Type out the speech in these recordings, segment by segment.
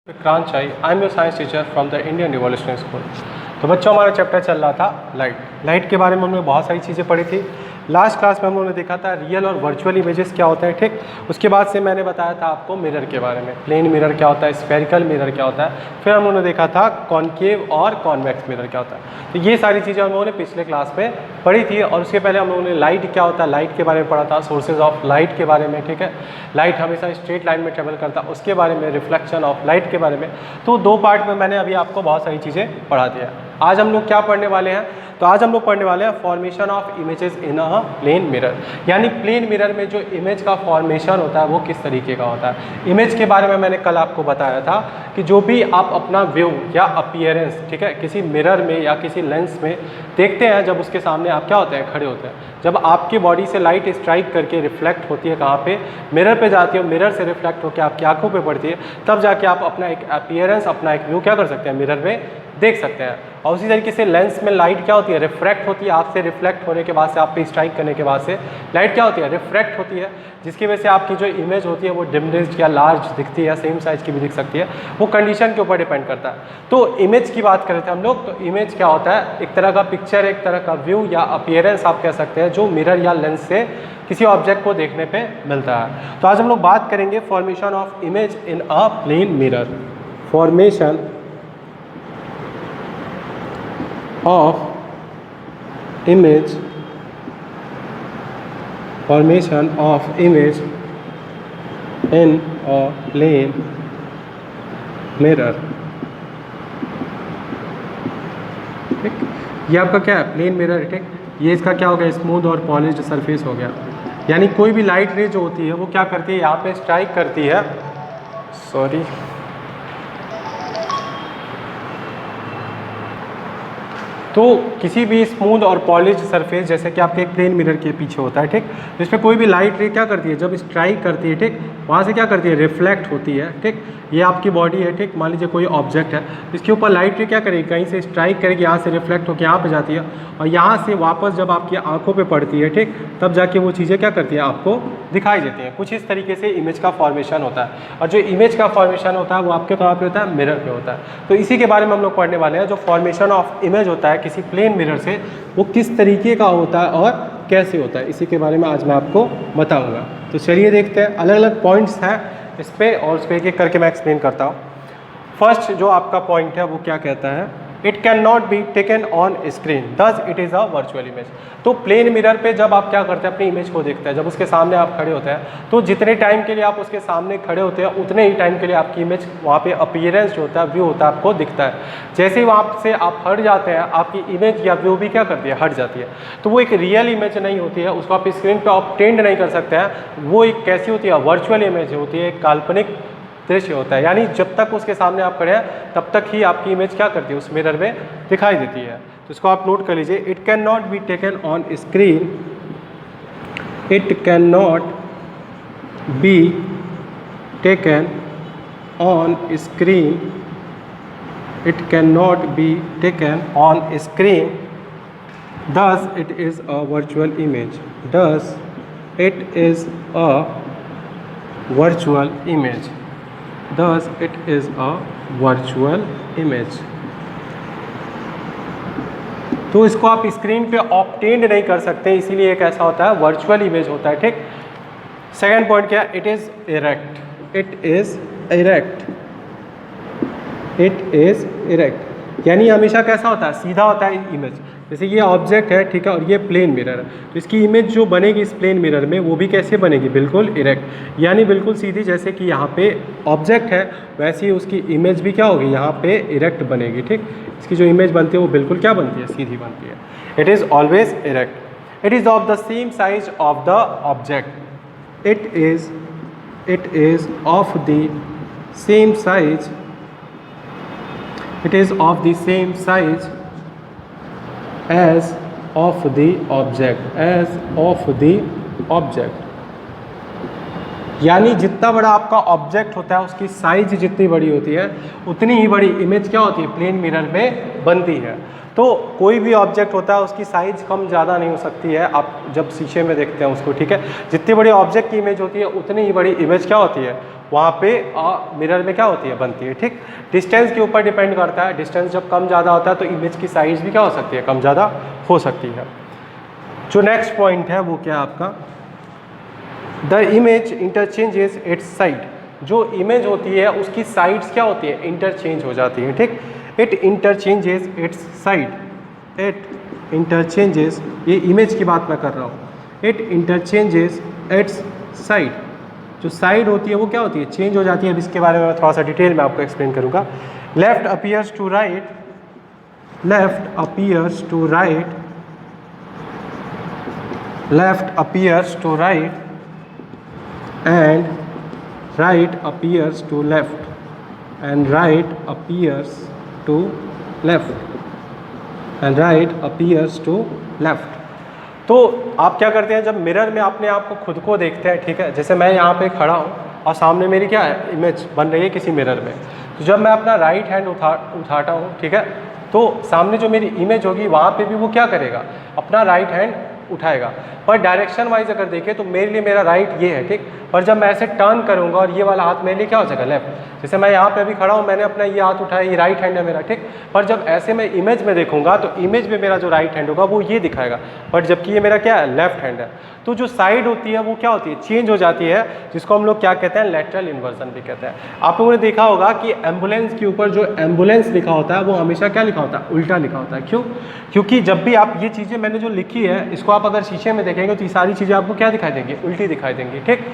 विक्रांत चाई, I am your science teacher from the Indian revolutionary school. तो बच्चों, हमारा चैप्टर चल रहा था लाइट के बारे में। हमने बहुत सारी चीज़ें पढ़ी थी। लास्ट क्लास में हम लोगों ने देखा था रियल और वर्चुअल इमेजेस क्या होते हैं, ठीक। उसके बाद से मैंने बताया था आपको मिरर के बारे में, प्लेन मिरर क्या होता है, स्फेरिकल मिरर क्या होता है। फिर हम लोगों ने देखा था कॉनकेव और कॉन्वेक्स मिरर क्या होता है। तो ये सारी चीज़ें हम लोगों ने पिछले क्लास में पढ़ी थी। और उसके पहले हम लोगों ने लाइट क्या होता है, लाइट के बारे में पढ़ा था, सोर्सेज ऑफ लाइट के बारे में, ठीक है। लाइट हमेशा स्ट्रेट लाइन में ट्रेवल करता है, उसके बारे में, रिफ्लेक्शन ऑफ लाइट के बारे में। तो दो पार्ट में मैंने अभी आपको बहुत सारी चीज़ें पढ़ा दिया। आज हम लोग क्या पढ़ने वाले हैं, तो आज हम लोग पढ़ने वाले हैं formation of images in a plane mirror. यानी प्लेन मिरर में जो इमेज का फॉर्मेशन होता है वो किस तरीके का होता है। इमेज के बारे में मैंने कल आपको बताया था कि जो भी आप अपना व्यू या अपीयरेंस, ठीक है, किसी मिरर में या किसी लेंस में देखते हैं, जब उसके सामने आप क्या होते हैं, खड़े होते हैं, जब आपकी बॉडी से लाइट स्ट्राइक करके रिफ्लेक्ट होती है कहाँ पे, मिरर पे जाती है, मिरर से रिफ्लेक्ट होकर आपकी आंखों पे पड़ती है, तब जाके आप अपना एक अपीयरेंस, अपना एक व्यू क्या कर सकते हैं, मिरर में देख सकते हैं। और उसी तरीके से लेंस में लाइट क्या होती है, रिफ्रैक्ट होती है। आपसे रिफ्लेक्ट होने के बाद से, आप पे स्ट्राइक करने के बाद से लाइट क्या होती है, रिफ्रैक्ट होती है, जिसकी वजह से आपकी जो इमेज होती है वो डिमनेस्ड या लार्ज दिखती है, या सेम साइज़ की भी दिख सकती है। वो कंडीशन के ऊपर डिपेंड करता है। तो इमेज की बात कर रहे थे हम लोग। तो इमेज क्या होता है, एक तरह का पिक्चर, एक तरह का व्यू या अपीयरेंस आप कह सकते हैं, जो मिरर या लेंस से किसी ऑब्जेक्ट को देखने पे मिलता है। तो आज हम लोग बात करेंगे formation of image in a plane mirror. Formation of image, formation of image in a plane mirror, ठीक। ये आपका क्या है, प्लेन मिरर, ठीक। ये इसका क्या हो गया, स्मूथ और पॉलिश्ड सरफेस हो गया। यानी कोई भी लाइट रे जो होती है वो क्या करती है, यहाँ पे स्ट्राइक करती है, सॉरी, तो किसी भी स्मूथ और पॉलिश्ड सरफेस, जैसे कि आपके एक प्लेन मिरर के पीछे होता है, ठीक, जिस पे कोई भी लाइट रे क्या करती है, जब स्ट्राइक करती है, ठीक, वहाँ से क्या करती है, रिफ्लेक्ट होती है, ठीक। ये आपकी बॉडी है, ठीक, मान लीजिए कोई ऑब्जेक्ट है, इसके ऊपर लाइट रे क्या करेगी, कहीं से स्ट्राइक करेगी, यहाँ से रिफ्लेक्ट होकर यहाँ पे जाती है, और यहाँ से वापस जब आपकी आंखों पे पड़ती है, ठीक, तब जाके वो चीज़ें क्या करती है, आपको दिखाई देती हैं। कुछ इस तरीके से इमेज का फॉर्मेशन होता है। और जो इमेज का फॉर्मेशन होता है वो आपके कहाँ पे होता है, मिरर पे होता है। तो इसी के बारे में हम लोग पढ़ने वाले हैं। जो फॉर्मेशन ऑफ इमेज होता है किसी प्लेन मिरर से, वो किस तरीके का होता है और कैसे होता है, इसी के बारे में आज मैं आपको बताऊँगा। तो चलिए देखते हैं। अलग अलग पॉइंट्स हैं इस पर, और उस पर एक एक करके मैं एक्सप्लेन करता हूँ। फर्स्ट जो आपका पॉइंट है वो क्या कहता है, it can not be taken on screen, thus it is a virtual image. तो प्लेन मिरर पे जब आप क्या करते हैं, अपनी इमेज को देखते हैं, जब उसके सामने आप खड़े होते हैं, तो जितने टाइम के लिए आप उसके सामने खड़े होते हैं, उतने ही टाइम के लिए आपकी इमेज, वहाँ पे अपीयरेंस जो होता है, व्यू होता है, आपको दिखता है। जैसे ही वहाँ से आप हट जाते हैं, आपकी इमेज या व्यू भी क्या करती है, हट जाती है। तो वो एक रियल इमेज नहीं होती है, उसको आप स्क्रीन पर ऑब्टेंड नहीं कर सकते हैं। वो एक कैसी होती है, वर्चुअल इमेज होती है, एक काल्पनिक दृश्य होता है। यानी जब तक उसके सामने आप खड़े हैं, तब तक ही आपकी इमेज क्या करती है, उस मिरर में दिखाई देती है। तो इसको आप नोट कर लीजिए। It can not be taken on screen, it can not be taken on screen, it can not be taken on screen, thus it is a virtual image, thus it is a virtual image, thus it is a virtual image। तो इसको आप screen पे obtained नहीं कर सकते, इसीलिए एक ऐसा होता है, वर्चुअल इमेज होता है, ठीक। सेकंड पॉइंट क्या है, it is erect, it is erect, it is erect. यानी हमेशा कैसा होता है, सीधा होता है इमेज। जैसे ये ऑब्जेक्ट है, ठीक है, और ये प्लेन मिरर है, तो इसकी इमेज जो बनेगी इस प्लेन मिरर में, वो भी कैसे बनेगी, बिल्कुल इरेक्ट, यानी बिल्कुल सीधी। जैसे कि यहाँ पे ऑब्जेक्ट है, वैसे ही उसकी इमेज भी क्या होगी, यहाँ पे इरेक्ट बनेगी, ठीक। इसकी जो इमेज बनती है वो बिल्कुल क्या बनती है, सीधी बनती है। It is always erect. It is of the same size of the object, it is of the same size, it is of the same size as of the object, as of the object। यानी जितना बड़ा आपका object होता है, उसकी size जितनी बड़ी होती है, उतनी ही बड़ी इमेज क्या होती है, प्लेन मिरर में बनती है। तो कोई भी ऑब्जेक्ट होता है उसकी साइज़ कम ज़्यादा नहीं हो सकती है, आप जब शीशे में देखते हैं उसको, ठीक है। जितनी बड़ी ऑब्जेक्ट की इमेज होती है उतनी ही बड़ी इमेज क्या होती है, वहाँ पे मिरर में क्या होती है, बनती है। ठीक, डिस्टेंस के ऊपर डिपेंड करता है, डिस्टेंस जब कम ज़्यादा होता है तो इमेज की साइज भी क्या हो सकती है, कम ज़्यादा हो सकती है। जो नेक्स्ट पॉइंट है वो क्या है आपका, the image interchanges its side. जो इमेज होती है उसकी साइड्स क्या होती है, इंटरचेंज हो जाती है। ठीक, it interchanges its side, it interchanges, ये इमेज की बात मैं कर रहा हूँ, इट इंटरचेंजेस इट्स साइड। जो साइड होती है वो क्या होती है, चेंज हो जाती है। अब इसके बारे में मैं थोड़ा सा डिटेल में आपको एक्सप्लेन करूँगा। Left appears to right, left appears to right, left appears to right and right appears to left, and right appears to left, and right appears to left। तो आप क्या करते हैं, जब मिरर में अपने आप को खुद को देखते हैं, ठीक है, जैसे मैं यहाँ पे खड़ा हूँ और सामने मेरी क्या है, इमेज बन रही है किसी मिरर में, तो जब मैं अपना राइट हैंड उठाता हूँ, ठीक है, तो सामने जो मेरी इमेज होगी वहाँ पे भी वो क्या करेगा, अपना राइट हैंड उठाएगा। पर डायरेक्शन वाइज अगर देखें तो मेरे लिए मेरा राइट ये है, ठीक, पर जब मैं ऐसे टर्न करूंगा और ये वाला हाथ मेरे लिए क्या हो जाएगा, लेफ्ट। जैसे मैं यहाँ पे अभी खड़ा हूँ, मैंने अपना ये हाथ उठाया, ये राइट हैंड है मेरा, ठीक, पर जब ऐसे मैं इमेज में देखूंगा तो इमेज में मेरा जो राइट हैंड होगा वो ये दिखाएगा, बट जबकि ये मेरा क्या है, लेफ्ट हैंड है। तो जो साइड होती है वो क्या होती है, चेंज हो जाती है, जिसको हम लोग क्या कहते हैं, लैटरल इन्वर्जन भी कहते हैं। आप लोगों ने देखा होगा कि एम्बुलेंस के ऊपर जो एम्बुलेंस लिखा होता है वो हमेशा क्या लिखा होता है, उल्टा लिखा होता है। क्यों? क्योंकि जब भी आप ये चीज़ें मैंने जो लिखी है इसको आप अगर शीशे में देखेंगे तो ये सारी चीज़ें आपको क्या दिखाई देंगी, उल्टी दिखाई देंगी। ठीक,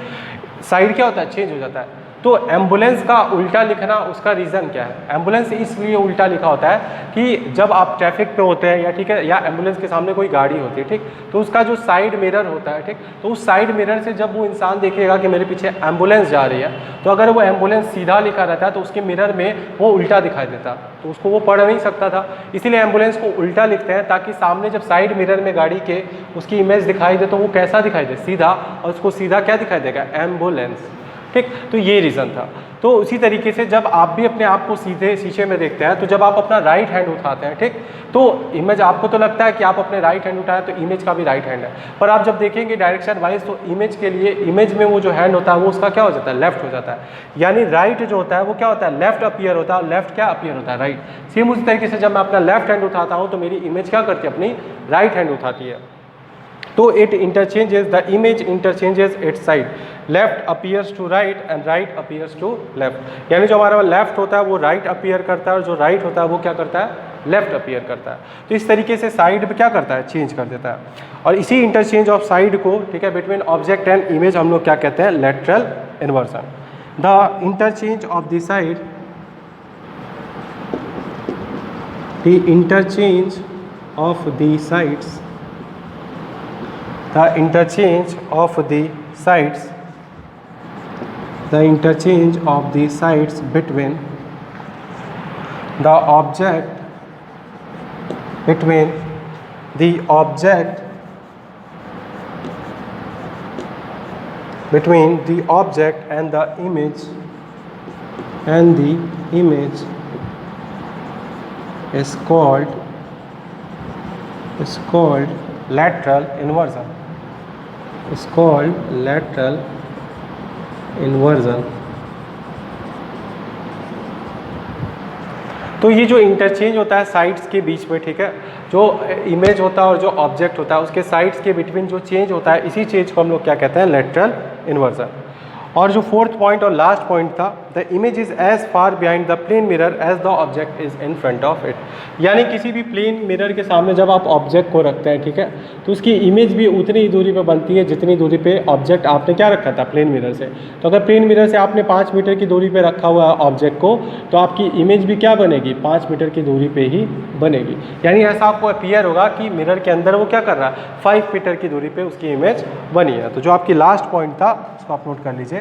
साइड क्या होता है, चेंज हो जाता है। तो एम्बुलेंस का उल्टा लिखना, उसका रीज़न क्या है, एम्बुलेंस इसलिए उल्टा लिखा होता है कि जब आप ट्रैफिक पे होते हैं या ठीक है, या एम्बुलेंस के सामने कोई गाड़ी होती है, ठीक, तो उसका जो साइड मिरर होता है, ठीक, तो उस साइड मिरर से जब वो इंसान देखेगा कि मेरे पीछे एम्बुलेंस जा रही है, तो अगर वो एम्बुलेंस सीधा लिखा रहता है तो उसके मिरर में वो उल्टा दिखाई देता, तो उसको वो पढ़ नहीं सकता था। इसीलिए एम्बुलेंस को उल्टा लिखते हैं, ताकि सामने जब साइड मिरर में गाड़ी के उसकी इमेज दिखाई दे तो वो कैसा दिखाई दे, सीधा, और उसको सीधा क्या दिखाई देगा, एम्बुलेंस। ठीक, तो ये रीज़न था। तो उसी तरीके से जब आप भी अपने आप को सीधे शीशे में देखते हैं तो जब आप अपना राइट हैंड उठाते हैं, ठीक, तो इमेज आपको तो लगता है कि आप अपने राइट हैंड उठाए तो इमेज का भी राइट हैंड है, पर आप जब देखेंगे डायरेक्शन वाइज तो इमेज के लिए, इमेज में वो जो हैंड होता है वो उसका क्या हो जाता है, लेफ्ट हो जाता है। यानी राइट जो होता है वो क्या होता है, लेफ्ट अपीयर होता है, और लेफ्ट क्या अपीयर होता है, राइट। सेम उसी तरीके से जब मैं अपना लेफ्ट हैंड उठाता हूँ तो मेरी इमेज क्या करती है, अपनी राइट हैंड उठाती है। तो it interchanges, the image interchanges its side, left appears to right and right appears to left. यानी जो हमारा लेफ्ट होता है वो राइट अपीयर करता है, और जो राइट होता है वो क्या करता है, लेफ्ट अपीयर करता है। तो इस तरीके से साइड पे क्या करता है, चेंज कर देता है। और इसी इंटरचेंज ऑफ साइड को, ठीक है, बिटवीन ऑब्जेक्ट एंड इमेज हम लोग क्या कहते हैं, lateral inversion. The interchange of the side, the interchange of the sides, the interchange of the sides, the interchange of the sides between the object, between the object, between the object and the image, and the image is called lateral inversion, is called lateral inversion। तो ये जो interchange होता है sides के बीच में, ठीक है, जो इमेज होता है और जो ऑब्जेक्ट होता है उसके साइड्स के बिटवीन जो चेंज होता है, इसी चेंज को हम लोग क्या कहते हैं, लैटरल इन्वर्जन। और जो फोर्थ पॉइंट और लास्ट पॉइंट था, the image is as far behind the plane mirror as the object is in front of it. यानी किसी भी प्लेन मिरर के सामने जब आप ऑब्जेक्ट को रखते हैं, ठीक है, तो उसकी इमेज भी उतनी ही दूरी पे बनती है जितनी दूरी पे ऑब्जेक्ट आपने क्या रखा था, प्लेन मिरर से। तो अगर प्लेन मिरर से आपने 5 मीटर की दूरी पे रखा हुआ है ऑब्जेक्ट को, तो आपकी इमेज भी क्या बनेगी, 5 मीटर की दूरी पे ही बनेगी। यानी ऐसा आपको अपीयर होगा कि मिरर के अंदर वो क्या कर रहा है, 5 मीटर की दूरी पे उसकी इमेज बनी है। तो जो आपकी लास्ट पॉइंट था उसको आप नोट कर लीजिए।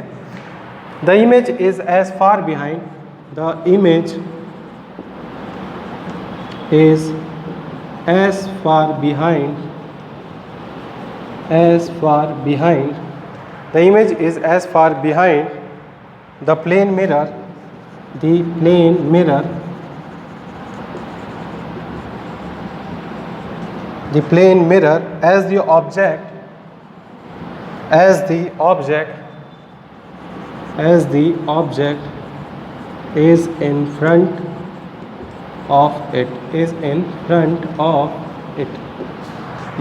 The image is as far behind, the image is as far behind, the image is as far behind the plane mirror, the plane mirror, the plane mirror as the object as the object is in front of it, is in front of it.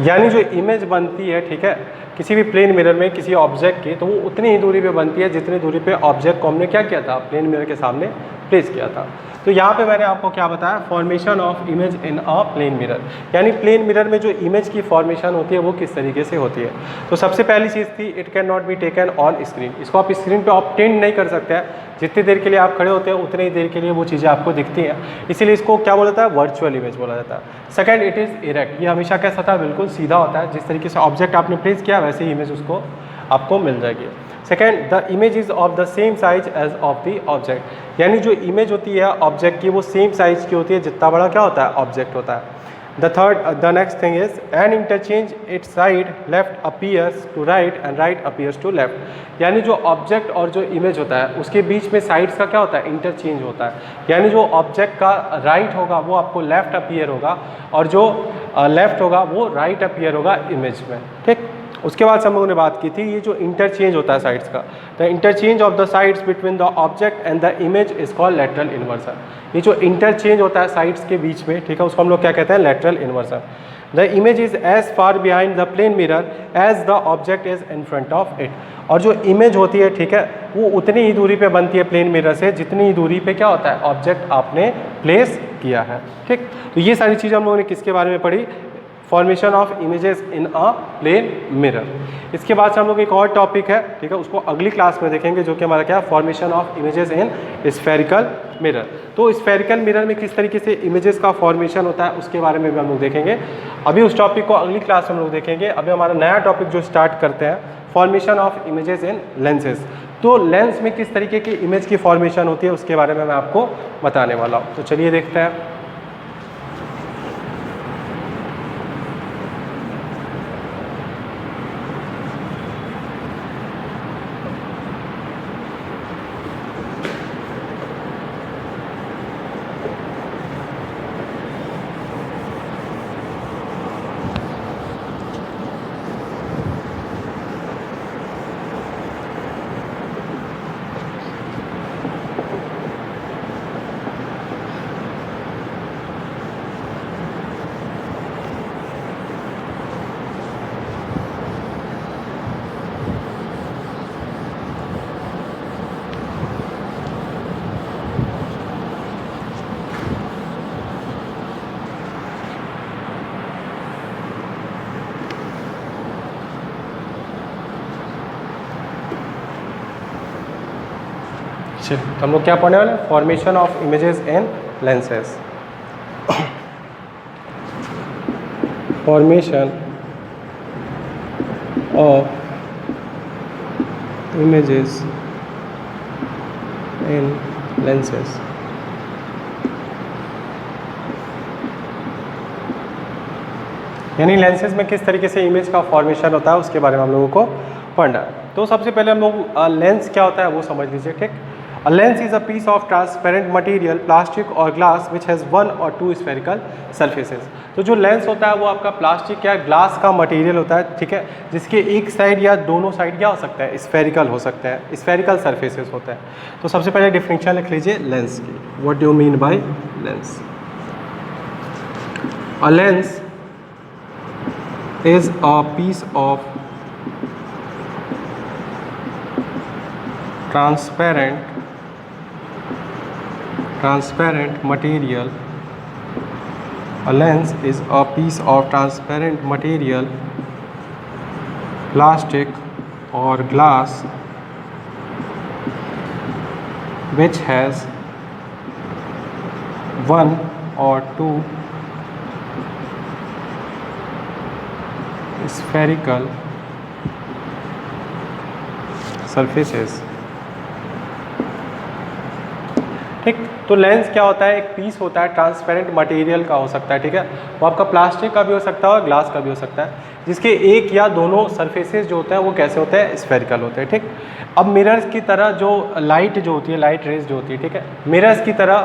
यानी जो image बनती है, ठीक है, किसी भी plane mirror में किसी ऑब्जेक्ट की, तो वो उतनी ही दूरी पे बनती है जितनी दूरी पे ऑब्जेक्ट को हमने क्या किया था, प्लेन मिरर के सामने प्लेस किया था। तो यहाँ पे मैंने आपको क्या बताया, formation of image in a plane mirror, यानी प्लेन मिरर में जो इमेज की फॉर्मेशन होती है वो किस तरीके से होती है। तो सबसे पहली चीज़ थी, it can not be taken on screen. इसको आप स्क्रीन पे ऑब्टेन नहीं कर सकते हैं, जितनी देर के लिए आप खड़े होते हैं उतनी ही देर के लिए वो चीज़ें आपको दिखती हैं, इसीलिए इसको क्या बोला जाता है, वर्चुअल इमेज बोला जाता है। सेकंड, इट इज़ इरेक्ट, ये हमेशा कैसा था, बिल्कुल सीधा होता है, जिस तरीके से ऑब्जेक्ट आपने प्लेस किया वैसे ही इमेज उसको आपको मिल जाएगी। Second, the image is of the same size as of the object, यानी जो इमेज होती है ऑब्जेक्ट की वो सेम साइज की होती है जितना बड़ा क्या होता है, ऑब्जेक्ट होता है। The next thing is an interchange its side left appears to right and right appears to left, यानी जो ऑब्जेक्ट और जो इमेज होता है उसके बीच में साइड्स का क्या होता है, इंटरचेंज होता है, यानी जो ऑब्जेक्ट का राइट होगा वो आपको लेफ्ट अपीयर होगा और जो लेफ्ट होगा वो राइट अपीयर होगा इमेज में, ठीक। उसके बाद से हम लोगों ने बात की थी ये जो इंटरचेंज होता है साइड्स का, the interchange of the sides between the object and the image is called lateral inversion. ये जो इंटरचेंज होता है साइड्स के बीच में, ठीक है, उसको हम लोग क्या कहते हैं, lateral inversion. The image is as far behind the plane mirror as the object is in front of it, और जो इमेज होती है, ठीक है, वो उतनी ही दूरी पे बनती है प्लेन मिरर से जितनी ही दूरी पे क्या होता है, ऑब्जेक्ट आपने प्लेस किया है, ठीक। तो ये सारी चीज़ें हम लोगों ने किसके बारे में पढ़ी, formation of images in a plane mirror. इसके बाद से हम लोग एक और टॉपिक है, ठीक है, उसको अगली क्लास में देखेंगे, जो कि हमारा क्या, formation of images in spherical mirror. तो स्फेरिकल मिरर में किस तरीके से इमेजेस का फॉर्मेशन होता है उसके बारे में भी हम लोग देखेंगे। अभी उस टॉपिक को अगली क्लास में हम लोग देखेंगे। अभी हमारा नया टॉपिक जो स्टार्ट करते हैं, formation of images in lenses. तो लेंस में किस तरीके की इमेज की फॉर्मेशन होती है उसके बारे में मैं आपको बताने वाला हूँ। तो चलिए देखते हैं। तो हम लोग क्या पढ़ने वाले हैं, formation of images in lenses. Formation of images in lenses. यानी लेंसेज में किस तरीके से इमेज का फॉर्मेशन होता है उसके बारे में हम लोगों को पढ़ना है। तो सबसे पहले हम लोग लेंस क्या होता है वो समझ लीजिए, ठीक। A lens is a piece of transparent material, plastic or glass which has one or two spherical surfaces। तो जो लेंस होता है वो आपका प्लास्टिक या ग्लास का मटेरियल होता है, ठीक है, जिसके एक साइड या दोनों साइड क्या हो सकता है, स्फेरिकल हो सकता है, स्फेरिकल सरफेसेस होता है। तो सबसे पहले डिफिनेशन लिख लीजिए लेंस की। What do you mean by lens? A lens is a piece of transparent material. A lens is a piece of transparent material, plastic or glass, which has one or two spherical surfaces। ठीक, तो lens क्या होता है, एक piece होता है transparent material का हो सकता है, ठीक है, वो आपका प्लास्टिक का भी हो सकता है और ग्लास का भी हो सकता है, जिसके एक या दोनों सरफेसेस जो होते हैं वो कैसे होते हैं, स्फेरिकल होते हैं, ठीक। अब मिरर्स की तरह जो लाइट जो होती है, लाइट रेज जो होती है, ठीक है, मिरर्स की तरह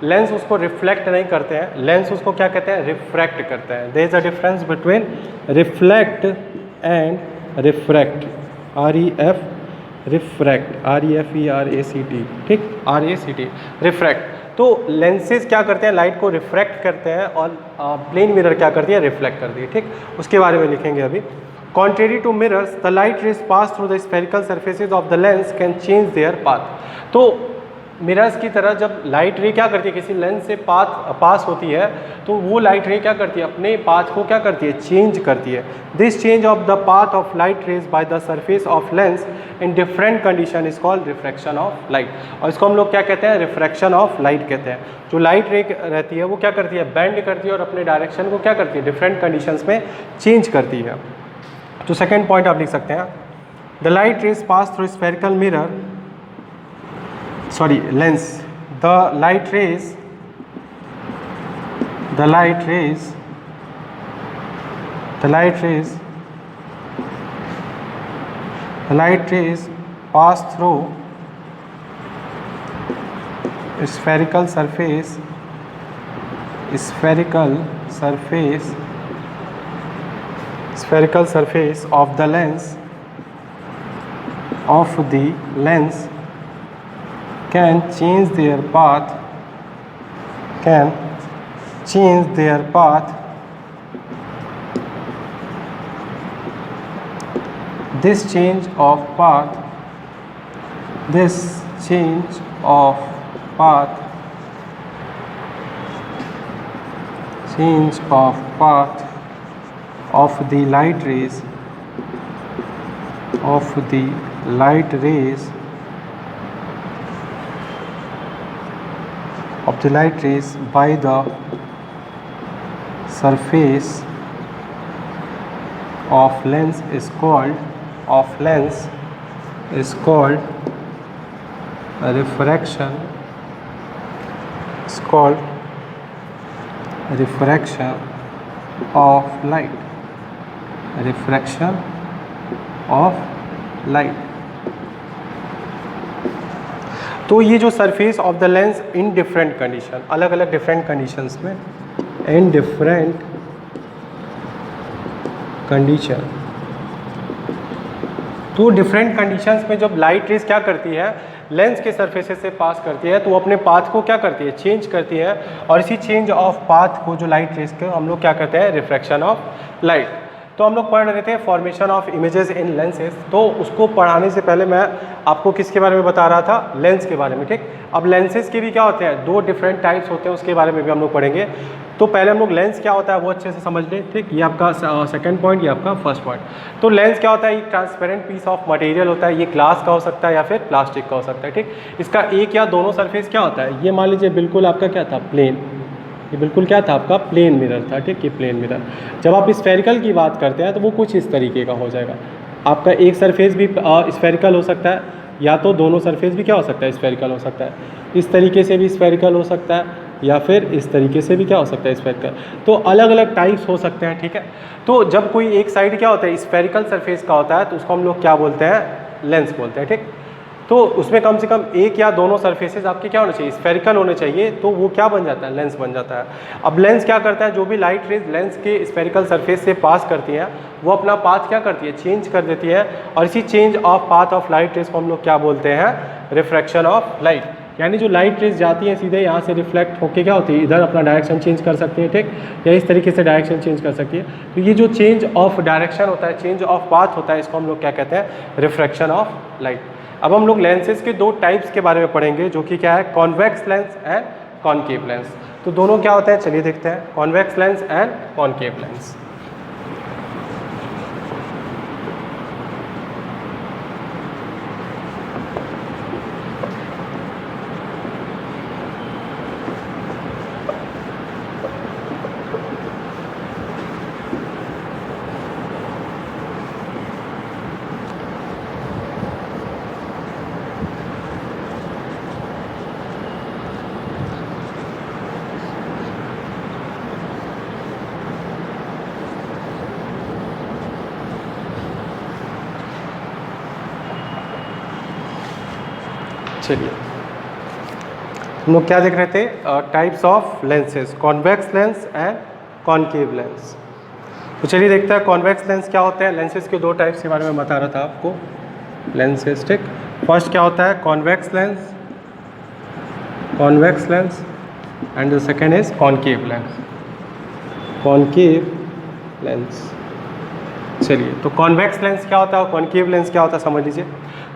लेंस उसको रिफ्लेक्ट नहीं करते हैं, लेंस उसको क्या कहते हैं, रिफ्रैक्ट करते हैं। There is a difference between reflect and refract, REF। Refract, REFERACT, ठीक, RACT, रिफ्रैक्ट। तो लेंसेज क्या करते हैं, लाइट को रिफ्रैक्ट करते हैं और प्लेन मिरर क्या करती है, रिफ्लेक्ट करती है, ठीक, उसके बारे में लिखेंगे अभी। Contrary to mirrors, the light rays pass through the spherical surfaces of the lens can change their path। तो मिरर्स की तरह जब लाइट रे क्या करती है, किसी लेंस से पास होती है, तो वो लाइट रे क्या करती है, अपने पाथ को क्या करती है, चेंज करती है। This change of the path of light raise by the surface of lens in different condition is called refraction of light. और इसको हम लोग क्या कहते हैं, रिफ्रैक्शन ऑफ लाइट कहते हैं। जो लाइट रे रहती है वो क्या करती है, बेंड करती है और अपने डायरेक्शन को क्या करती है, डिफरेंट कंडीशंस में चेंज करती है। तो सेकेंड पॉइंट आप लिख सकते हैं, the light raise pass through spherical mirror, sorry lens, the light rays pass through spherical surface of the lens can change their path this change of path of the light rays by the surface of lens is called a refraction of light। तो ये जो surface of the lens in different condition, अलग अलग different conditions में, in different condition, तो different conditions में जब light rays क्या करती है, लेंस के सरफेसेस से पास करती है, तो वो अपने पाथ को क्या करती है, चेंज करती है। और इसी चेंज ऑफ पाथ को, जो लाइट रेज के, हम लोग क्या कहते हैं, रिफ्रैक्शन ऑफ लाइट। तो हम लोग पढ़ रहे थे formation of images in lenses. तो उसको पढ़ाने से पहले मैं आपको किसके बारे में बता रहा था, लेंस के बारे में, ठीक। अब लेंसेज के भी क्या होते हैं, दो डिफरेंट टाइप्स होते हैं, उसके बारे में भी हम लोग पढ़ेंगे। तो पहले हम लोग लेंस क्या होता है वो अच्छे से समझ लें, ठीक। ये आपका सेकंड पॉइंट, ये आपका फर्स्ट पॉइंट। तो लेंस क्या होता है, एक ट्रांसपेरेंट पीस ऑफ मटेरियल होता है, ये ग्लास का हो सकता है या फिर प्लास्टिक का हो सकता है, ठीक। इसका एक या दोनों सरफेस क्या होता है, ये मान लीजिए बिल्कुल आपका क्या था, प्लेन, ये बिल्कुल क्या था, आपका प्लेन मिरर था, ठीक। ये प्लेन मिरर, जब आप स्फेरिकल की बात करते हैं तो वो कुछ इस तरीके का हो जाएगा। आपका एक सरफेस भी स्फेरिकल हो सकता है, या तो दोनों सरफेस भी क्या हो सकता है, स्फेरिकल हो सकता है। इस तरीके से भी स्फेरिकल हो सकता है, या फिर इस तरीके से भी क्या हो सकता है, स्फेरिकल। तो अलग अलग टाइप्स हो सकते हैं, ठीक है। तो जब कोई एक साइड क्या होता है, स्फेरिकल सरफेस का होता है, तो उसको हम लोग क्या बोलते हैं, लेंस बोलते हैं, ठीक। तो उसमें कम से कम एक या दोनों सरफेसेस आपके क्या होने चाहिए, स्फेरिकल होने चाहिए, तो वो क्या बन जाता है, लेंस बन जाता है। अब लेंस क्या करता है, जो भी लाइट रेज लेंस के स्फेरिकल सरफेस से पास करती है, वो अपना पाथ क्या करती है, चेंज कर देती है। और इसी change of path of light raise को हम लोग क्या बोलते हैं, रिफ्रैक्शन ऑफ लाइट। यानी जो लाइट रेज जाती है सीधे यहाँ से रिफ्लेक्ट होकर क्या होती है, इधर अपना डायरेक्शन चेंज कर सकती है, ठीक, या इस तरीके से डायरेक्शन चेंज कर सकती है। तो ये जो चेंज ऑफ डायरेक्शन होता है, चेंज ऑफ पाथ होता है, इसको हम लोग क्या कहते हैं, रिफ्रैक्शन ऑफ लाइट। अब हम लोग लेंसेज के दो टाइप्स के बारे में पढ़ेंगे, जो कि क्या है, convex lens and concave lens. तो दोनों क्या होते हैं, चलिए देखते हैं, convex lens and concave lens. चलिए हम लोग क्या देख रहे थे, types of lenses, convex lens and concave lens. तो चलिए देखते हैं कॉन्वेक्स लेंस क्या होते हैं। लेंसेज के दो टाइप्स के बारे में बता रहा था आपको। लेंसेज, ठीक। फर्स्ट क्या होता है, convex lens, convex lens, and the second is concave lens, concave lens. चलिए, तो कॉन्वेक्स लेंस क्या होता है और कॉनकेव लेंस क्या होता है समझ लीजिए।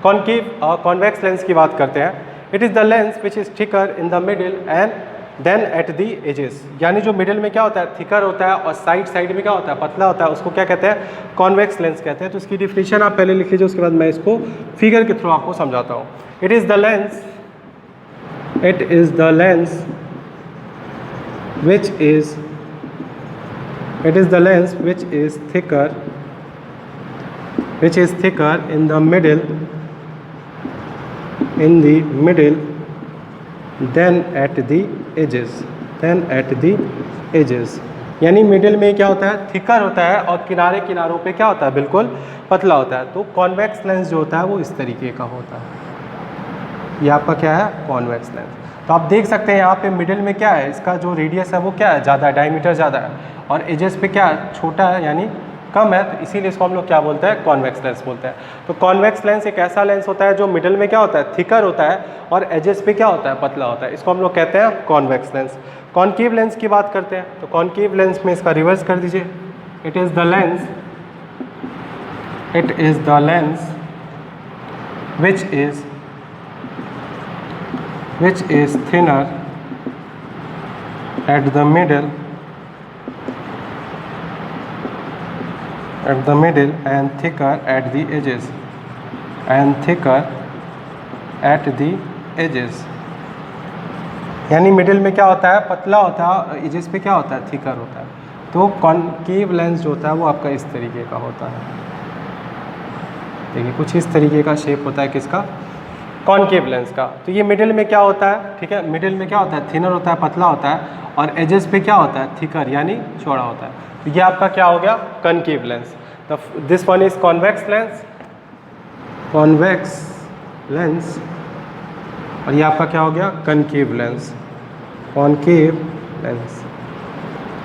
कॉन्वेक्स लेंस की बात करते हैं। It is the lens which is thicker in the middle and then at the edges, यानी जो मिडिल में क्या होता है, थिकर होता है, और साइड में क्या होता है, पतला होता है, उसको क्या कहते हैं, कॉन्वेक्स लेंस कहते हैं। तो इसकी डिफिनीशन आप पहले लिख लीजिए, उसके बाद मैं इसको फिगर के थ्रू आपको समझाता हूँ। It is the lens which is thicker in the middle than at the edges, यानी मिडिल में क्या होता है, थिकर होता है, और किनारों पे क्या होता है, बिल्कुल पतला होता है। तो कॉन्वेक्स लेंस जो होता है वो इस तरीके का होता है। ये आपका क्या है, कॉन्वेक्स लेंस। तो आप देख सकते हैं यहाँ पे मिडिल में क्या है, इसका जो रेडियस है वो क्या है, ज़्यादा है, डायमीटर ज़्यादा है, और एजेस पे क्या है, छोटा है, यानी कम है। तो इसीलिए इसको हम लोग क्या बोलते हैं, कॉन्वेक्स लेंस बोलते हैं। तो कॉन्वेक्स लेंस एक ऐसा लेंस होता है जो मिडिल में क्या होता है, थिकर होता है, और एजेस पे क्या होता है, पतला होता है। इसको हम लोग कहते हैं कॉन्वेक्स लेंस। कॉनकेव लेंस की बात करते हैं, तो कॉनकेव लेंस में इसका रिवर्स कर दीजिए। It is the lens which is thinner at the middle and thicker at the edges, यानी मिडिल में क्या होता है, पतला होता है, और एजेस पे क्या होता है, थिकर होता है। तो कॉनकेव लेंस जो होता है वो आपका इस तरीके का होता है। देखिए, कुछ इस तरीके का शेप होता है किसका, कॉनकेव लेंस का। तो ये मिडिल में क्या होता है, ठीक है, मिडिल में क्या होता है, थिनर होता है, पतला होता है, और एजेस पे क्या होता है, थिकर, यानी चौड़ा होता है। तो ये आपका क्या हो गया, concave lens. This one is convex lens, और ये आपका क्या हो गया, कॉनकेव लेंस,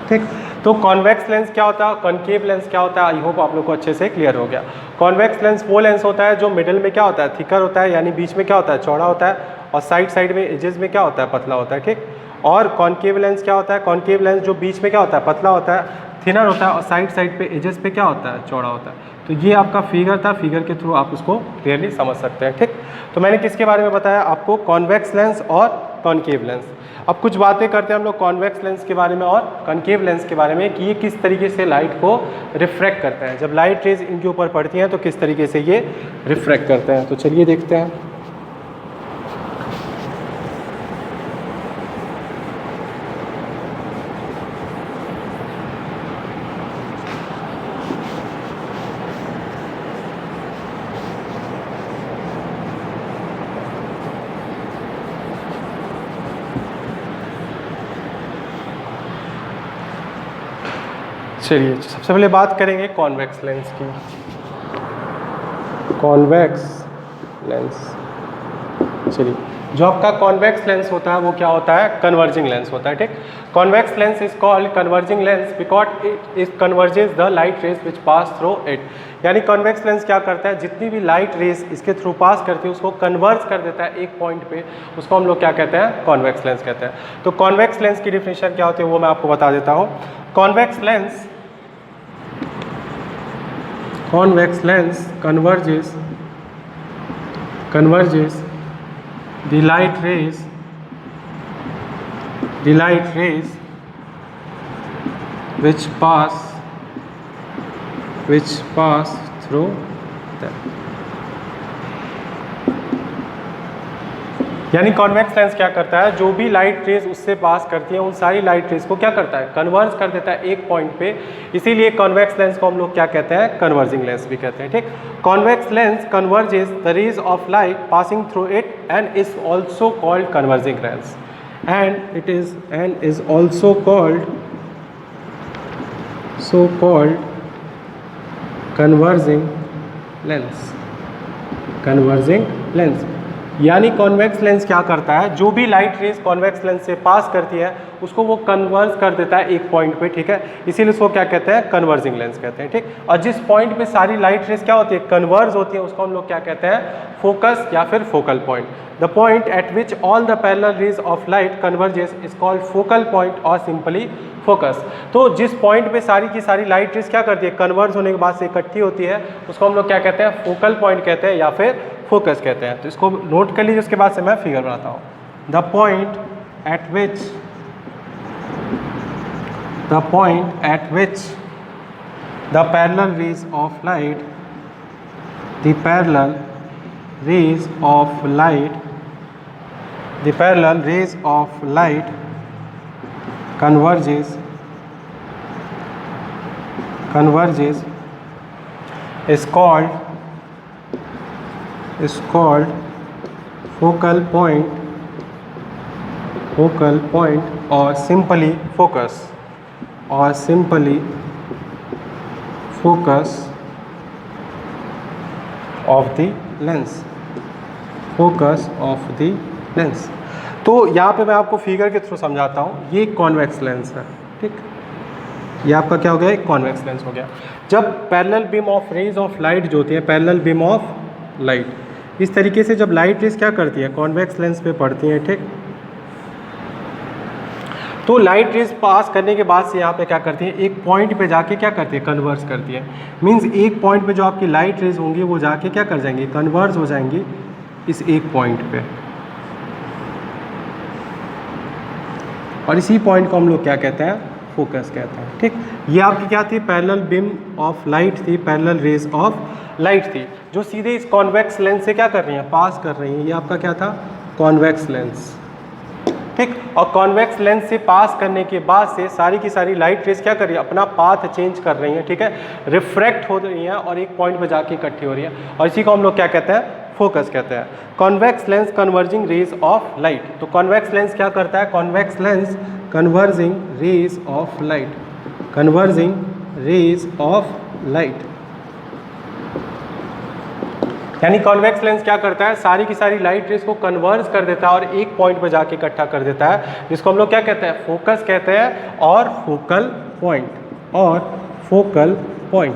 ठीक। तो कॉन्वेक्स लेंस क्या होता है, कॉनकेव लेंस क्या होता है, आई होप आप लोग को अच्छे से क्लियर हो गया। कॉन्वेक्स लेंस वो लेंस होता है जो मिडिल में क्या होता है, थिकर होता है, यानी बीच में क्या होता है, चौड़ा होता है, और साइड में एजेस में क्या होता है, पतला होता है, ठीक। और कॉनकेव लेंस क्या होता है, कॉनकेव लेंस जो बीच में क्या होता है, पतला होता है, थिनर होता है, और साइड पे एजेस पे क्या होता है, चौड़ा होता है। तो ये आपका फिगर था, फिगर के थ्रू आप उसको क्लियरली समझ सकते हैं, ठीक। तो मैंने किसके बारे में बताया आपको, कॉन्वेक्स लेंस और कॉनकेव लेंस। अब कुछ बातें करते हैं हम लोग कॉन्वेक्स लेंस के बारे में और कॉनकेव लेंस के बारे में, कि ये किस तरीके से लाइट को रिफ्रैक्ट करते हैं। जब लाइट रेज इनके ऊपर पड़ती हैं तो किस तरीके से ये रिफ्रैक्ट करते हैं। तो चलिए देखते हैं। चलिए, सबसे पहले बात करेंगे कॉन्वेक्स लेंस की। कॉन्वेक्स लेंस, चलिए, जो आपका कॉन्वेक्स लेंस होता है वो क्या होता है, कन्वर्जिंग लेंस होता है, ठीक। Convex lens is called converging lens because it converges the light raise which pass through it, यानी कॉन्वेक्स लेंस क्या करता है, जितनी भी लाइट रेज इसके थ्रू पास करती है उसको कन्वर्ज कर देता है एक पॉइंट पे, उसको हम लोग क्या कहते हैं, कॉन्वेक्स लेंस कहते हैं। तो कॉन्वेक्स लेंस की डिफिनेशन क्या होती है वो मैं आपको बता देता हूँ। Convex lens converges the light rays which pass through them, यानी कॉन्वेक्स लेंस क्या करता है, जो भी लाइट रेज उससे पास करती है उन सारी लाइट रेज को क्या करता है, कन्वर्ज कर देता है एक पॉइंट पे। इसीलिए कॉन्वेक्स लेंस को हम लोग क्या कहते हैं, कन्वर्जिंग लेंस भी कहते हैं, ठीक। Convex lens converges the rays of light passing through it and is also called converging lens, and is also called converging lens. यानी कॉन्वेक्स लेंस क्या करता है, जो भी लाइट रेज कॉन्वेक्स लेंस से पास करती है उसको वो कन्वर्ज कर देता है एक पॉइंट पे, ठीक है, इसीलिए उसको क्या कहते हैं, कन्वर्जिंग लेंस कहते हैं, ठीक। और जिस पॉइंट पे सारी लाइट रेज क्या होती है, कन्वर्ज होती है, उसको हम लोग क्या कहते हैं, फोकस या फिर focal point. The point eight which all the parallel raise of light converges is called focal point और सिंपली फोकस। तो जिस पॉइंट पे सारी की सारी लाइट रेज क्या करती है, कन्वर्ज होने के बाद से इकट्ठी होती है, उसको हम लोग क्या कहते हैं, फोकल पॉइंट कहते हैं या फिर फोकस कहते हैं। तो इसको नोट कर लीजिए, उसके बाद से मैं फिगर बनाता हूँ। The point eight which the parallel raise of light the parallel rays of light converges is called focal point or simply focus of the lens। तो यहाँ पे मैं आपको फिगर के थ्रू समझाता हूँ। ये कॉन्वेक्स लेंस है, ठीक, ये आपका क्या हो गया, एक कॉन्वेक्स लेंस हो गया। जब parallel beam of rays of light जो होती है, पैरेलल बीम ऑफ लाइट, इस तरीके से जब लाइट रेज क्या करती है, कॉन्वेक्स लेंस पे पड़ती है, ठीक, तो लाइट रेज पास करने के बाद से यहाँ पे क्या करती है, एक पॉइंट पे जाके क्या करती है, कन्वर्ज करती है। मींस एक पॉइंट पे जो आपकी लाइट रेज होंगी वो जाके क्या कर जाएंगी, कन्वर्ज हो जाएंगी इस एक पॉइंट पे, और इसी पॉइंट को हम लोग क्या कहते हैं, फोकस कहते हैं, ठीक। ये आपकी क्या थी, पैरेलल बीम ऑफ लाइट थी, पैरेलल रेज ऑफ लाइट थी, जो सीधे इस कॉन्वेक्स लेंस से क्या कर रही हैं, पास कर रही हैं। ये आपका क्या था, कॉन्वेक्स लेंस, ठीक। और कॉन्वेक्स लेंस से पास करने के बाद से सारी की सारी लाइट रेज क्या कर रही है, अपना पाथ चेंज कर रही हैं, ठीक है, रिफ्रैक्ट हो रही हैं और एक पॉइंट पे जाके इकट्ठी हो रही है, और इसी को हम लोग क्या कहते हैं, फोकस कहते हैं। Convex lens converging rays of light. तो कॉन्वेक्स लेंस क्या करता है, convex lens converging rays of light, यानी कॉन्वेक्स लेंस क्या करता है, सारी की सारी लाइट रेज को कन्वर्ज कर देता है और एक पॉइंट पर जाके इकट्ठा कर देता है, जिसको हम लोग क्या कहते हैं, फोकस कहते हैं और फोकल पॉइंट।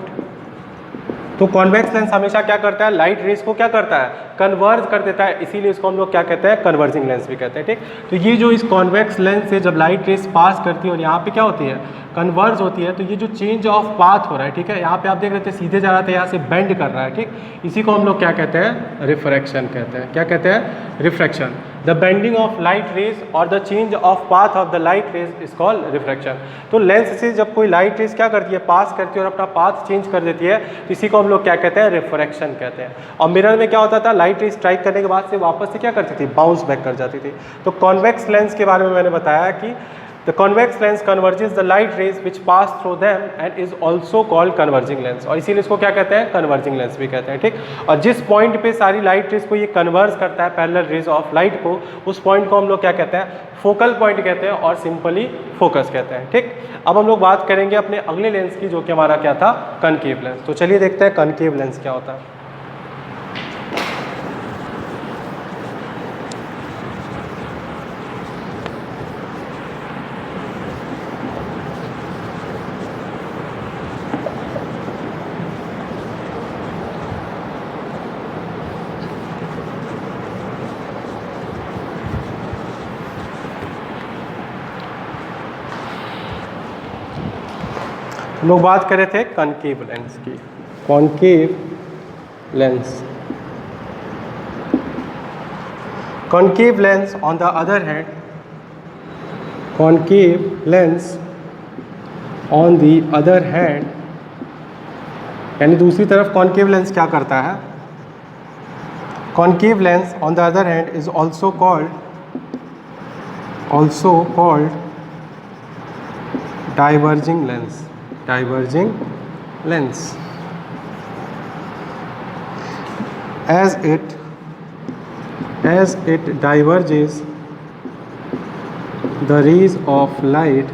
तो कॉन्वेक्स लेंस हमेशा क्या करता है, लाइट रेज को क्या करता है, कन्वर्ज कर देता है, इसीलिए इसको हम लोग क्या कहते हैं, कन्वर्जिंग लेंस भी कहते हैं, ठीक। तो ये जो इस कॉन्वेक्स लेंस से जब लाइट रेज पास करती है और यहाँ पे क्या होती है, कन्वर्ज होती है, तो ये जो चेंज ऑफ पाथ हो रहा है, ठीक है, यहाँ पे आप देख रहे थे सीधे जा रहा था, यहाँ से बेंड कर रहा है, ठीक, इसी को हम लोग क्या कहते हैं, रिफ्रैक्शन कहते हैं। क्या कहते हैं, refraction. The bending of light rays और the change of path of the light rays is called refraction. तो लेंस से जब कोई लाइट रेज क्या करती है, पास करती है और अपना पाथ चेंज कर देती है, तो इसी को हम लोग क्या कहते हैं, रिफ्रैक्शन कहते हैं। और मिरर में क्या होता था, लाइट रेज स्ट्राइक करने के बाद से वापस से क्या करती थी, बाउंस बैक कर जाती थी। तो कॉन्वेक्स लेंस के बारे में मैंने बताया कि the convex lens converges the light raise which pass through them and is also called converging lens, और इसीलिए इसको क्या कहते हैं, कन्वर्जिंग लेंस भी कहते हैं, ठीक। और जिस पॉइंट पे सारी लाइट रेज को ये कन्वर्ज करता है, पैरेलल रेज ऑफ लाइट को, उस पॉइंट को हम लोग क्या कहते हैं, फोकल पॉइंट कहते हैं और सिंपली फोकस कहते हैं, ठीक। अब हम लोग बात करेंगे अपने अगले लेंस की, जो कि हमारा क्या था, कनकेव लेंस। तो चलिए देखते हैं कनकेव लेंस क्या होता है। हम लोग बात कर रहे थे कॉनकेव लेंस की। Concave lens, concave lens on the other hand, concave lens on the other hand, यानी दूसरी तरफ कॉनकेव लेंस क्या करता है, concave lens on the other hand is also called diverging lens as it diverges the rays of light,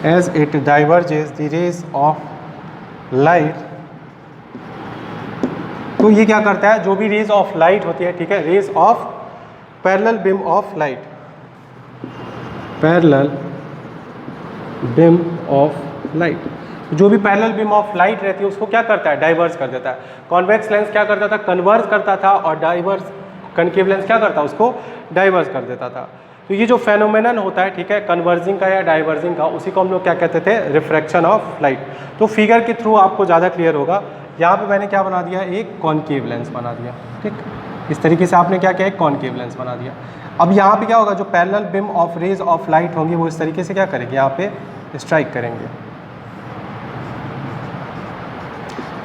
as it diverges the rays of light तो ये क्या करता है, जो भी रेज ऑफ लाइट होती है, ठीक है, rays of parallel beam of light, parallel beam of light, जो भी पैरेलल बीम ऑफ लाइट रहती है उसको क्या करता है, डाइवर्स कर देता है। कॉन्वेक्स लेंस क्या करता था, कन्वर्स करता था, और डाइवर्स कनकेव लेंस क्या करता है, उसको डाइवर्स कर देता था। तो ये जो फेनोमेनन होता है, ठीक है, कन्वर्जिंग का या डाइवर्जिंग का, उसी को हम लोग क्या कहते थे, रिफ्रैक्शन ऑफ लाइट। तो फिगर के थ्रू आपको ज़्यादा क्लियर होगा। यहाँ पे मैंने क्या बना दिया, एक कॉनकेव लेंस बना दिया, ठीक, इस तरीके से आपने क्या किया, एक कॉनकेव लेंस बना दिया। अब यहाँ पे क्या होगा, जो parallel beam of rays of light होंगी वो इस तरीके से क्या करेंगे, यहाँ पे स्ट्राइक करेंगे।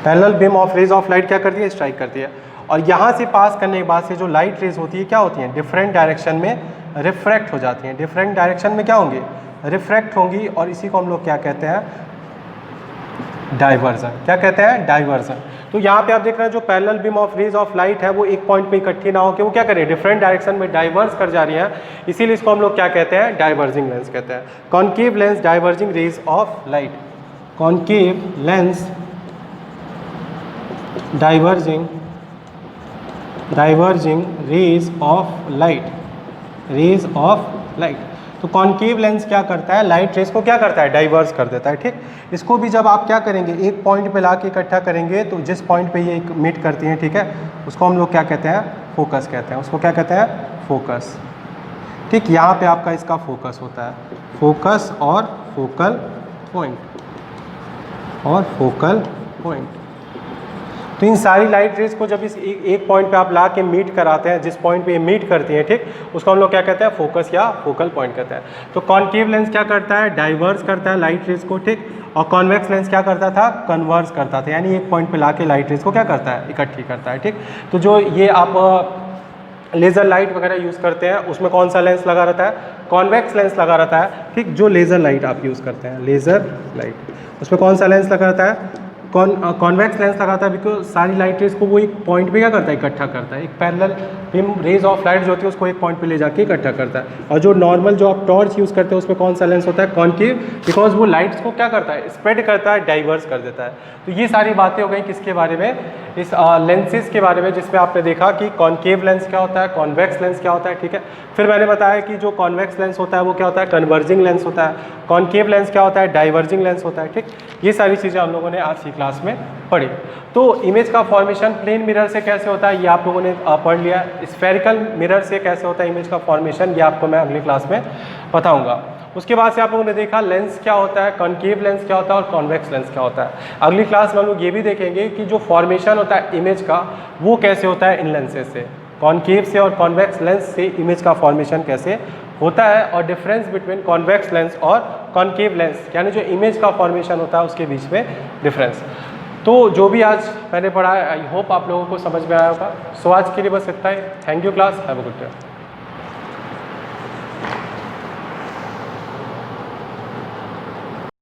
Parallel beam of rays of light क्या करती है, स्ट्राइक करती है। और यहाँ से पास करने के बाद से जो लाइट रेज होती है क्या होती हैं, डिफरेंट डायरेक्शन में रिफ्रैक्ट हो जाती हैं। डिफरेंट डायरेक्शन में क्या होंगी, रिफ्रैक्ट होंगी, और इसी को हम लोग क्या कहते हैं, डाइवर्जन। क्या कहते हैं, डाइवर्जन। तो यहाँ पे आप देख रहे हैं जो parallel beam of rays of light है वो एक पॉइंट पे इकट्ठी ना होकर वो क्या करें, डिफरेंट डायरेक्शन में डाइवर्स कर जा रही है, इसीलिए इसको हम लोग क्या कहते हैं, डाइवर्जिंग लेंस कहते हैं। Concave lens diverging rays of light, concave lens diverging rays of light, rays of light. तो कॉनकेव लेंस क्या करता है, लाइट रेज को क्या करता है, डाइवर्स कर देता है, ठीक। इसको भी जब आप क्या करेंगे, एक पॉइंट पे लाके इकट्ठा करेंगे, तो जिस पॉइंट पे ये मीट करती हैं, ठीक है, उसको हम लोग क्या कहते हैं, फोकस कहते हैं, उसको क्या कहते हैं, फोकस, ठीक। यहाँ पे आपका इसका फोकस होता है, फोकस और फोकल पॉइंट, और फोकल पॉइंट। तो इन सारी लाइट रेज को जब इस एक पॉइंट पे आप ला के मीट कराते हैं, जिस पॉइंट पे ये मीट करती हैं, ठीक, उसको हम लोग क्या कहते हैं, फोकस या फोकल पॉइंट कहते हैं। तो कॉनकेव लेंस क्या करता है, डाइवर्स करता है लाइट रेज को, ठीक, और कॉन्वेक्स लेंस क्या करता था, कन्वर्स करता था, यानी एक पॉइंट पे ला के लाइट रेज को क्या करता है, इकट्ठी करता है, ठीक। तो जो ये आप लेज़र लाइट वगैरह यूज़ करते हैं उसमें कौन सा लेंस लगा रहता है, कॉन्वेक्स लेंस लगा रहता है, ठीक। जो लेज़र लाइट आप यूज़ करते हैं, लेज़र लाइट, उसमें कौन सा लेंस लगा रहता है, कॉन्वेक्स लेंस लगाता है, बिकॉज सारी लाइट रेज को वो एक पॉइंट पे क्या करता है, इकट्ठा करता है। एक parallel beam rays of light जो होती है उसको एक पॉइंट पे ले जाके इकट्ठा करता है। और जो नॉर्मल जो आप टॉर्च यूज़ करते हैं उसमें कौन सा लेंस होता है, कॉनकेव, बिकॉज वो लाइट्स को क्या करता है, स्प्रेड करता है, डाइवर्स कर देता है। तो ये सारी बातें हो गई किसके बारे में, इस लेंसेज के बारे में, जिसमें आपने देखा कि कॉनकेव लेंस क्या होता है, कॉन्वेक्स लेंस क्या होता है, ठीक है। फिर मैंने बताया कि जो कॉन्वेक्स लेंस होता है वो क्या होता है, कन्वर्जिंग लेंस होता है, कॉनकेव लेंस क्या होता है, डाइवर्जिंग लेंस होता है, ठीक। ये सारी चीज़ें हम लोगों ने आज की क्लास में पढ़ी। तो इमेज का फॉर्मेशन प्लेन मिरर से कैसे होता है ये आप लोगों ने पढ़ लिया। स्फेरिकल मिरर से कैसे होता है इमेज का फॉर्मेशन, ये आपको मैं अगली क्लास में बताऊंगा। उसके बाद से आप लोगों ने देखा लेंस क्या होता है, कॉनकेव लेंस क्या होता है और कॉन्वेक्स लेंस क्या होता है। अगली क्लास में हम लोग ये भी देखेंगे कि जो फॉर्मेशन होता है इमेज का वो कैसे होता है इन लेंसेज से, कॉनकेव से और कॉन्वेक्स लेंस से इमेज का फॉर्मेशन कैसे होता है, और डिफरेंस बिटवीन कॉन्वेक्स लेंस और कॉनकेव लेंस, यानी जो इमेज का फॉर्मेशन होता है उसके बीच में डिफरेंस। तो जो भी आज मैंने पढ़ा है आई होप आप लोगों को समझ में आया होगा। सो आज के लिए बस इतना ही। Thank you class, have a good day.